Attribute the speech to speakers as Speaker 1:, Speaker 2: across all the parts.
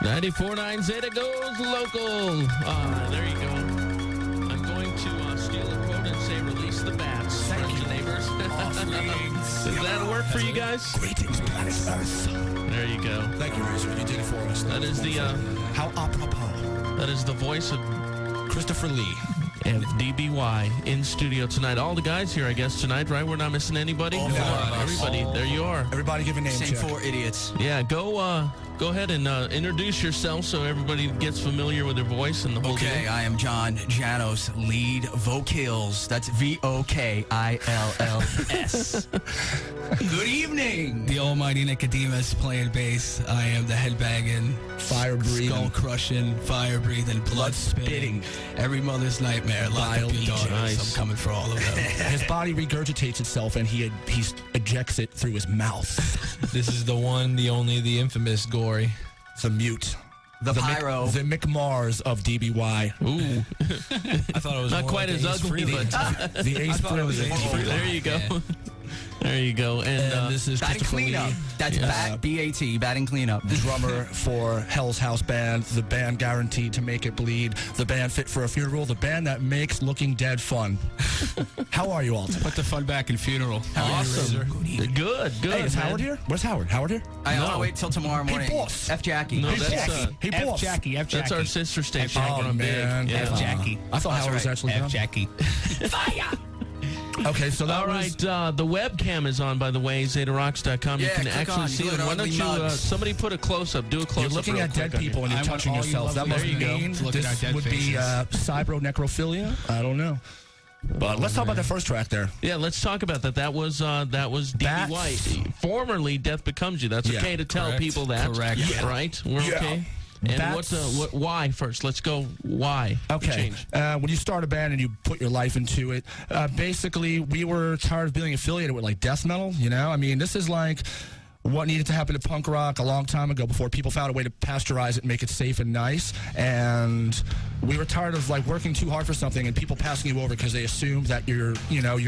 Speaker 1: 94.9 Zeta goes local. There you go. I'm going to steal a quote and say, release the bats. Thank you, neighbors. Does that work for you guys?
Speaker 2: Greetings, planet Earth.
Speaker 1: There you go.
Speaker 2: Thank you, Razor. You did it for us.
Speaker 1: That is the
Speaker 2: how apropos.
Speaker 1: That is the voice of
Speaker 2: Christopher Lee
Speaker 1: and DBY in studio tonight. All the guys here, I guess, tonight, right? We're not missing anybody. Everybody, there you are.
Speaker 2: Everybody, give a name check.
Speaker 3: Same four idiots.
Speaker 1: Yeah, go ahead and introduce yourself so everybody gets familiar with their voice and the whole deal.
Speaker 3: Okay, I am John Janos, lead vocals. That's VOKILLS. Good evening.
Speaker 4: The almighty Nicodemus playing bass. I am the headbanging,
Speaker 2: fire-breathing,
Speaker 4: skull-crushing, fire-breathing, blood-spitting, every mother's nightmare, locked up your daughters.
Speaker 1: Nice.
Speaker 4: I'm coming for all of them.
Speaker 2: His body regurgitates itself, and he ejects it through his mouth.
Speaker 5: This is the one, the only, the infamous Gory.
Speaker 2: The mute.
Speaker 3: The pyro.
Speaker 2: The Mick Mars of DBY.
Speaker 1: Ooh.
Speaker 5: I thought it was
Speaker 1: Not
Speaker 5: more
Speaker 1: quite
Speaker 5: like
Speaker 1: as
Speaker 5: Ace
Speaker 1: ugly,
Speaker 5: Frehley.
Speaker 1: but
Speaker 2: The Ace Frehley.
Speaker 1: there you go.
Speaker 5: Yeah.
Speaker 1: There you go.
Speaker 5: And this is
Speaker 3: Batting
Speaker 5: Christopher Lee.
Speaker 3: cleanup. That's BAT, batting cleanup.
Speaker 2: Drummer for Hell's House Band, the band guaranteed to make it bleed, the band fit for a funeral, the band that makes looking dead fun. How are you all tonight?
Speaker 4: Put the fun back in funeral.
Speaker 1: Awesome. Good.
Speaker 2: Hey, is
Speaker 1: man.
Speaker 2: Howard here? Where's Howard? Howard here?
Speaker 3: I want to wait till tomorrow morning.
Speaker 2: Hey, boss.
Speaker 3: F. Jackie.
Speaker 1: No,
Speaker 2: Hey,
Speaker 1: that's
Speaker 2: boss. Hey,
Speaker 4: F
Speaker 2: boss.
Speaker 4: Jackie.
Speaker 1: that's our sister station.
Speaker 2: Oh,
Speaker 1: We're on
Speaker 2: man.
Speaker 1: Big. Yeah.
Speaker 4: F Jackie.
Speaker 2: I thought Howard was actually
Speaker 4: F
Speaker 2: done.
Speaker 4: Jackie.
Speaker 2: Okay, so that
Speaker 1: All
Speaker 2: was...
Speaker 1: right, the webcam is on, by the way, ZetaRocks.com. You
Speaker 3: Yeah,
Speaker 1: can
Speaker 3: click
Speaker 1: actually
Speaker 3: on.
Speaker 1: see
Speaker 3: You
Speaker 1: it.
Speaker 3: look
Speaker 1: Why
Speaker 3: at
Speaker 1: don't
Speaker 3: ugly
Speaker 1: you,
Speaker 3: mugs.
Speaker 1: somebody put a close-up. Do a close-up.
Speaker 2: You're looking
Speaker 1: real
Speaker 2: at
Speaker 1: quick
Speaker 2: dead
Speaker 1: on
Speaker 2: people and
Speaker 4: I
Speaker 2: you're
Speaker 4: want
Speaker 2: touching
Speaker 4: all you
Speaker 2: yourself. That
Speaker 4: lovely
Speaker 2: must
Speaker 4: people
Speaker 2: mean
Speaker 4: to look at our
Speaker 2: this
Speaker 4: dead
Speaker 2: would be
Speaker 4: faces.
Speaker 2: cybronecrophilia? I don't know. But let's talk about that first track there.
Speaker 1: Yeah, let's talk about that. That was
Speaker 2: Bats.
Speaker 1: DBY, formerly Death Becomes You. That's
Speaker 2: Yeah,
Speaker 1: okay to tell
Speaker 5: correct.
Speaker 1: people that.
Speaker 4: Correct.
Speaker 1: Yeah. Right? We're
Speaker 2: Yeah.
Speaker 1: okay. And
Speaker 2: Bats.
Speaker 1: why first? Let's go. Why? the
Speaker 2: Okay.
Speaker 1: change?
Speaker 2: When you start a band and you put your life into it, basically we were tired of being affiliated with like death metal, you know? I mean, this is like what needed to happen to punk rock a long time ago before people found a way to pasteurize it and make it safe and nice. And we were tired of like working too hard for something and people passing you over because they assumed that you're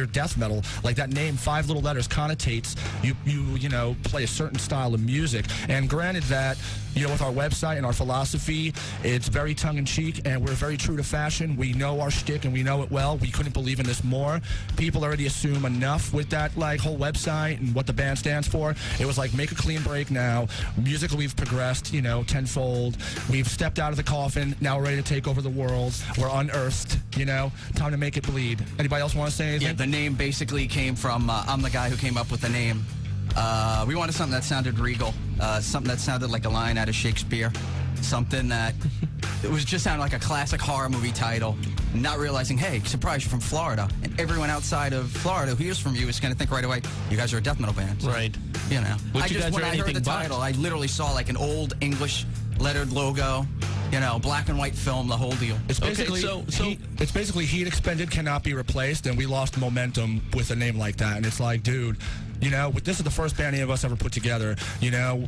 Speaker 2: death metal. Like that name, 5 little letters, connotates you play a certain style of music. And granted that, with our website and our philosophy, it's very tongue-in-cheek and we're very true to fashion. We know our shtick and we know it well. We couldn't believe in this more. People already assume enough with that like whole website and what the band stands for. It was like, make a clean break now. Musically, we've progressed, tenfold. We've stepped out of the coffin. Now we're ready to take over the world. We're unearthed, Time to make it bleed. Anybody else want to say anything?
Speaker 3: Yeah, the name basically came from, I'm the guy who came up with the name. We wanted something that sounded regal, something that sounded like a line out of Shakespeare, something that it was just sounded like a classic horror movie title, not realizing, hey, surprise, you're from Florida. And everyone outside of Florida who hears from you is going to think right away, you guys are a death metal band. So,
Speaker 1: Right. But you guys
Speaker 3: when
Speaker 1: are
Speaker 3: I heard
Speaker 1: anything
Speaker 3: the
Speaker 1: but.
Speaker 3: title, I literally saw like an old English lettered logo, black and white film, the whole deal.
Speaker 2: It's basically it's basically heat expended cannot be replaced, and we lost momentum with a name like that. And it's like, dude, this is the first band any of us ever put together.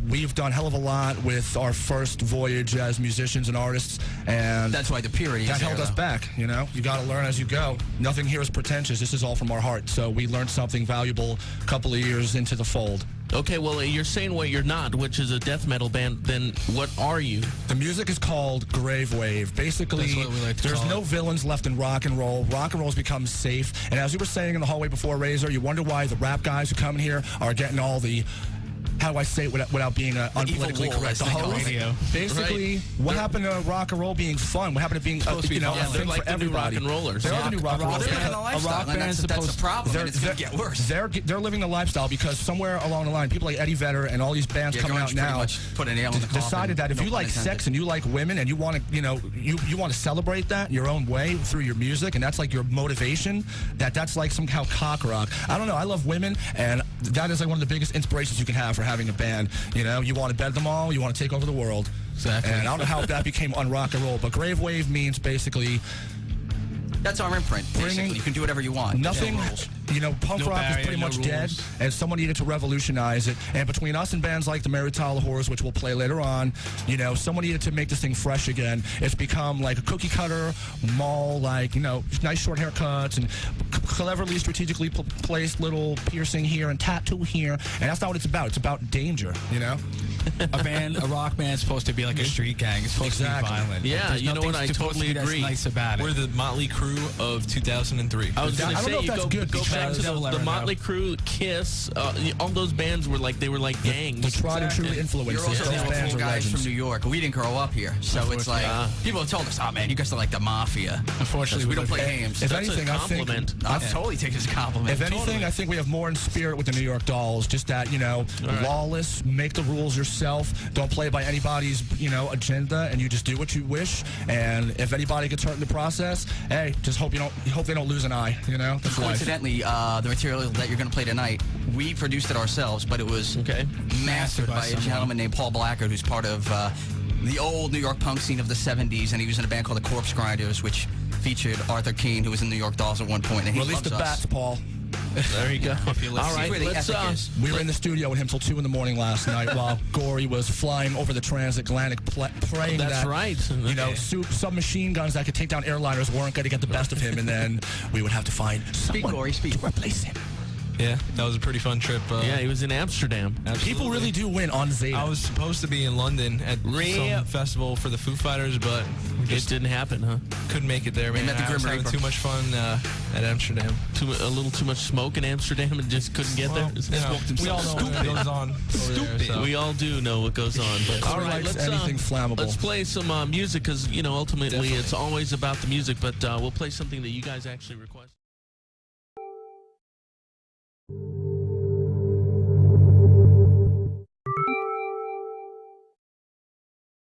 Speaker 2: We've done hell of a lot with our first voyage as musicians and artists, and
Speaker 3: That's why the purity
Speaker 2: that
Speaker 3: is
Speaker 2: held
Speaker 3: there,
Speaker 2: us
Speaker 3: though.
Speaker 2: back. You got to learn as you go. Nothing here is pretentious. This is all from our heart. So we learned something valuable a couple of years into the fold.
Speaker 1: Okay, well, you're saying what you're not, which is a death metal band. Then what are you?
Speaker 2: The music is called Grave Wave. Basically,
Speaker 4: That's what we like to
Speaker 2: there's
Speaker 4: call
Speaker 2: no
Speaker 4: it.
Speaker 2: villains left in rock and roll. Rock and roll's become safe. And as we were saying in the hallway before, Razor, you wonder why the rap guys who come in here are getting all the... How do I say it without being unpolitically
Speaker 3: evil
Speaker 2: correct?
Speaker 3: wolves, they call it.
Speaker 4: Radio.
Speaker 2: Basically, what happened to rock and roll being fun? What happened to being
Speaker 4: supposed to be
Speaker 2: a
Speaker 4: violent.
Speaker 1: They're
Speaker 2: thing
Speaker 1: like
Speaker 2: for
Speaker 1: the new rock
Speaker 2: everybody?
Speaker 1: and rollers.
Speaker 2: They are the new rock and
Speaker 3: Well,
Speaker 2: rollers.
Speaker 3: they're living the lifestyle, and that's a problem, and it's going to get worse.
Speaker 2: They're living the lifestyle because somewhere along the line, people like Eddie Vedder and all these bands coming out now
Speaker 3: put a nail in the coffin.
Speaker 2: decided that if
Speaker 3: No
Speaker 2: you
Speaker 3: pun
Speaker 2: like
Speaker 3: intended.
Speaker 2: sex and you like women and you want to, you want to celebrate that your own way through your music, and that's like your motivation, that's like somehow cock rock. I don't know. I love women, and that is like one of the biggest inspirations you can have for having a band. You want to bed them all. You want to take over the world.
Speaker 4: Exactly.
Speaker 2: And I don't know how that became unrock and roll, but Grave Wave means basically
Speaker 3: That's our imprint, basically. You can do whatever you want.
Speaker 2: nothing.
Speaker 3: No rules.
Speaker 2: Punk
Speaker 4: No
Speaker 2: rock is
Speaker 4: barrier,
Speaker 2: pretty
Speaker 4: no
Speaker 2: much dead,
Speaker 4: rules.
Speaker 2: and someone needed to revolutionize it. And between us and bands like the Mary Tyler Horrors, which we'll play later on, someone needed to make this thing fresh again. It's become like a cookie cutter mall, like nice short haircuts and cleverly, strategically placed little piercing here and tattoo here. And that's not what it's about. It's about danger.
Speaker 4: a rock band's supposed to be like a street gang. It's supposed
Speaker 2: Exactly.
Speaker 4: to be violent.
Speaker 1: Yeah,
Speaker 4: There's
Speaker 1: you know
Speaker 4: nothing
Speaker 1: what? I
Speaker 4: supposed
Speaker 1: totally
Speaker 4: to be that's
Speaker 1: agree.
Speaker 4: nice about it.
Speaker 5: We're the Motley Crue of 2003.
Speaker 1: I was going to
Speaker 2: I don't
Speaker 1: say,
Speaker 2: know if
Speaker 1: you
Speaker 2: that's
Speaker 1: go
Speaker 2: good
Speaker 1: back
Speaker 2: because
Speaker 1: to
Speaker 4: Devil
Speaker 1: the
Speaker 4: era
Speaker 1: Motley
Speaker 4: now.
Speaker 1: Crue, Kiss, all those bands were like gangs.
Speaker 2: The tried and true influences.
Speaker 3: You're also
Speaker 2: Those
Speaker 3: dealing
Speaker 2: bands
Speaker 3: with
Speaker 2: are
Speaker 3: guys
Speaker 2: legends.
Speaker 3: from New York. We didn't grow up here, so it's like people have told us, "Oh man, you guys are like the mafia."
Speaker 4: Unfortunately,
Speaker 3: we don't play games.
Speaker 2: If
Speaker 1: That's
Speaker 2: anything,
Speaker 1: a
Speaker 2: I think
Speaker 1: compliment.
Speaker 3: I totally take it as a compliment.
Speaker 2: If anything,
Speaker 1: Totally.
Speaker 2: I think we have more in spirit with the New York Dolls. Just that,
Speaker 1: right.
Speaker 2: lawless, make the rules yourself. Don't play by anybody's, agenda, and you just do what you wish. And if anybody gets hurt in the process, hey, just hope they don't lose an eye. That's life.
Speaker 3: Coincidentally, the material that you're going to play tonight, we produced it ourselves, but it was mastered by a gentleman named Paul Blackard, who's part of the old New York punk scene of the 70s, and he was in a band called the Corpse Grinders, which featured Arthur Keane, who was in New York Dolls at one point, and he
Speaker 2: Release
Speaker 3: loves
Speaker 2: the
Speaker 3: us.
Speaker 2: bats, Paul.
Speaker 1: There you go. All right,
Speaker 3: where the
Speaker 1: let's.
Speaker 3: ethic is.
Speaker 2: We were in the studio with him till 2 in the morning last night while Gory was flying over the transatlantic, praying
Speaker 1: That's
Speaker 2: that
Speaker 1: right.
Speaker 2: submachine guns that could take down airliners weren't going to get the best of him, and then we would have to find someone
Speaker 3: Corey, speak.
Speaker 2: to replace him.
Speaker 5: Yeah, that was a pretty fun trip.
Speaker 1: Yeah, he was in Amsterdam.
Speaker 2: People really do win on Zeta.
Speaker 5: I was supposed to be in London at some festival for the Foo Fighters, but
Speaker 1: It didn't happen, huh?
Speaker 5: couldn't make it there, man.
Speaker 3: met the
Speaker 5: I was
Speaker 3: Grim
Speaker 5: having
Speaker 3: Reaper.
Speaker 5: too much fun at Amsterdam.
Speaker 1: A little too much smoke in Amsterdam and just couldn't get there.
Speaker 5: We all know what goes on over there. So.
Speaker 1: We all do know what goes on. But all right,
Speaker 2: likes
Speaker 1: let's
Speaker 2: anything flammable.
Speaker 1: Let's play some music because ultimately it's always about the music. But we'll play something that you guys actually requested.